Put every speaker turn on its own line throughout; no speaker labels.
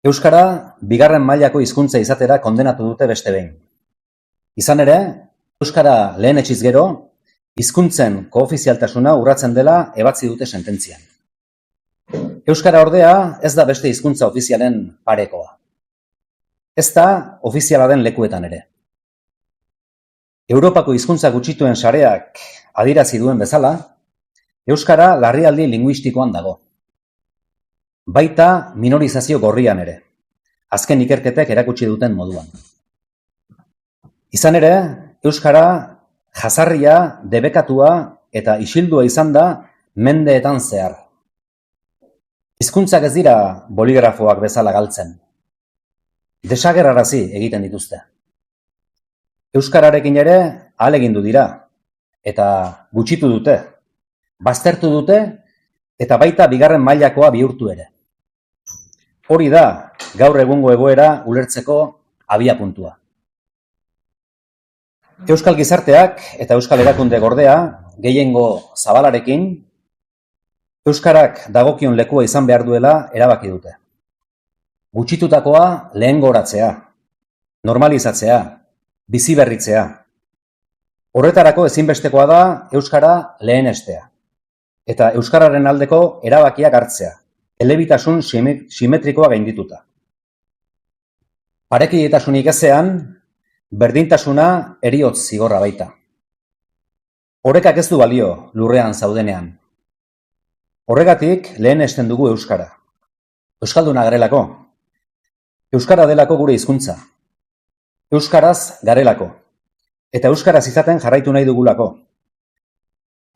Euskara bigarren mailako hizkuntza izatera kondenatu dute beste behin. Izan ere, euskara lehenetsiz gero, hizkuntzen koofizialtasuna urratzen dela ebatzi dute sententzian. Euskara ordea ez da beste hizkuntza ofizialen parekoa. Ez da ofiziala den lekuetan ere. Europako hizkuntza gutxituen sareak adierazi duen bezala, euskara larrialdi linguistikoan dago. Baita minorizazio gorrian ere, azken ikerketek erakutsi duten moduan. Izan ere, euskara jazarria, debekatua eta isildua izan da mendeetan zehar. Hizkuntzak ez dira boligrafoak bezala galtzen. Desagerrarazi egiten dituzte. Euskararekin ere ahalegindu dira, eta gutxitu dute, baztertu dute, eta baita bigarren mailakoa bihurtu ere. Hori da gaur egungo egoera ulertzeko abiapuntua. Euskal gizarteak eta euskal erakunde gordea, gehiengo zabalarekin, euskarak dagokion lekua izan behar duela erabaki dute. Gutxitutakoa lehengoratzea, normalizatzea, biziberritzea. Horretarako ezinbestekoa da euskara lehenestea, eta euskararen aldeko erabakiak hartzea, elebitasun simetrikoa gaindituta. Parekideetasunik ezean, berdintasuna heriotz zigorra baita. Orekak ez du balio lurrean zaudenean. Horregatik lehenesten dugu euskara. Euskalduna garelako. Euskara delako gure hizkuntza. Euskaraz garelako. Eta euskaraz izaten jarraitu nahi dugulako.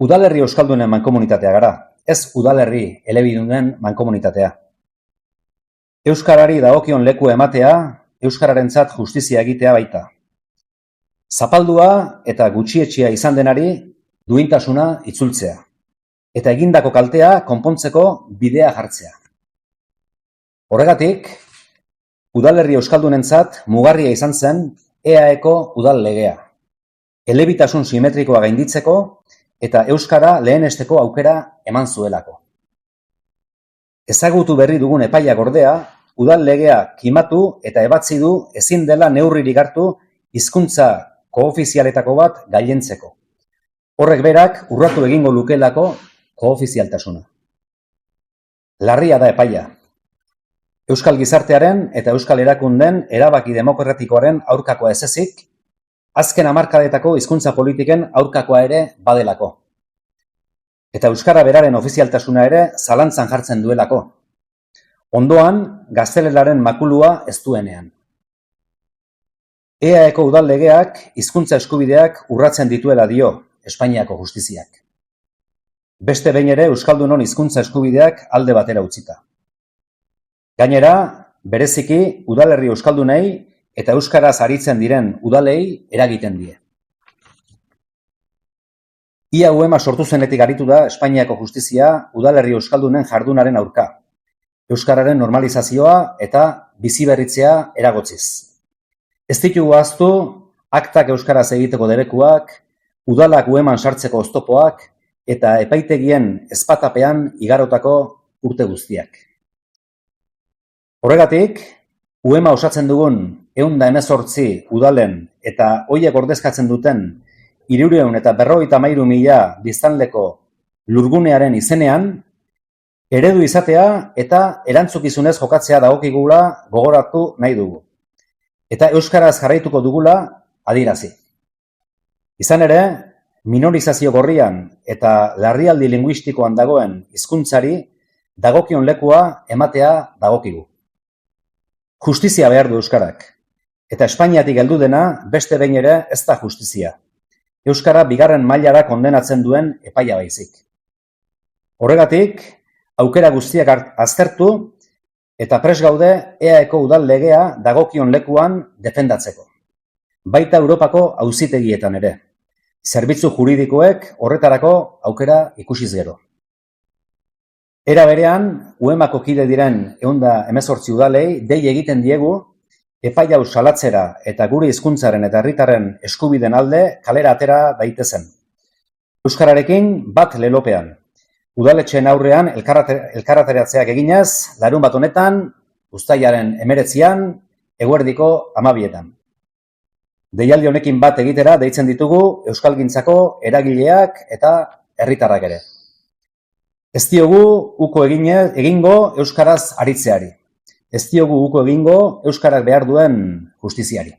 Udalerri euskaldunen mankomunitatea gara, ez udalerri elebidunen mankomunitatea. Euskarari dagokion leku ematea, euskararentzat justizia egitea baita. Zapaldua eta gutxietxia izan denari duintasuna itzultzea, eta egindako kaltea konpontzeko bidea jartzea. Horregatik, udalerri euskaldunentzat mugarria izan zen EAeko udal legea, elebitasun simetrikoa gainditzeko eta euskara lehenesteko aukera eman zuelako. Ezagutu berri dugun epaia ordea, udal legea kimatu eta ebatzi du ezin dela neurririk hartu hizkuntza koofizialetako bat gailentzeko. Horrek berak urratu egingo lukelako koofizialtasuna. Larria da epaia. Euskal gizartearen eta euskal erakunden erabaki demokratikoaren aurkakoa ez ezik, azken hamarkadetako hizkuntza politiken aurkakoa ere badelako. Eta euskara beraren ofizialtasuna ere zalantzan jartzen duelako. Ondoan, gazteleraren makulua ez duenean. EAeko udal legeak hizkuntza eskubideak urratzen dituela dio Espainiako justiziak. Beste behin ere euskaldunon hizkuntza eskubideak alde batera utzita. Gainera, bereziki udalerri euskaldunei eta euskaraz aritzen diren udalei eragiten die. Ia uema sortu zenetik aritu da Espainiako justizia udalerri euskaldunen jardunaren aurka, euskararen normalizazioa eta biziberritzea eragotziz. Ez ditugu ahaztu aktak euskaraz egiteko debekuak, udalak ueman sartzeko oztopoak eta epaitegien ezpatapean igarotako urte guztiak. Horregatik, uema osatzen dugun 118 udalen eta hoiek ordezkatzen duten 353.000 biztanleko lurgunearen izenean, eredu izatea eta erantzukizunez jokatzea dagokigula gogoratu nahi dugu. Eta euskaraz jarraituko dugula adierazi. Izan ere, minorizazio gorrian eta larrialdi linguistikoan dagoen hizkuntzari dagokion lekua ematea dagokigu. Justizia behar du euskarak. Eta Espainiatik heldu dena beste behin ere ez da justizia. Euskara bigarren mailara kondenatzen duen epaia baizik. Horregatik, aukera guztiak aztertu eta prest gaude EAeko udal legea dagokion lekuan defendatzeko. Baita Europako auzitegietan ere. Zerbitzu juridikoek horretarako aukera ikusiz gero. Era berean, uemako kide diren 118 udalei dei egiten diegu epai hau salatzera eta gure hizkuntzaren eta herritarren eskubiden alde kalera atera daitezen. Euskararekin bat lelopean. Udaletxeen aurrean elkarreteratzeak eginez, larunbat honetan uztailaren 19an, eguerdiko 12etan. Deialdi honekin bat egitera deitzen ditugu euskalgintzako eragileak eta herritarrak ere. Ez diogu uko egingo euskaraz aritzeari. Ez diogu uko egingo euskarak behar duen justiziari.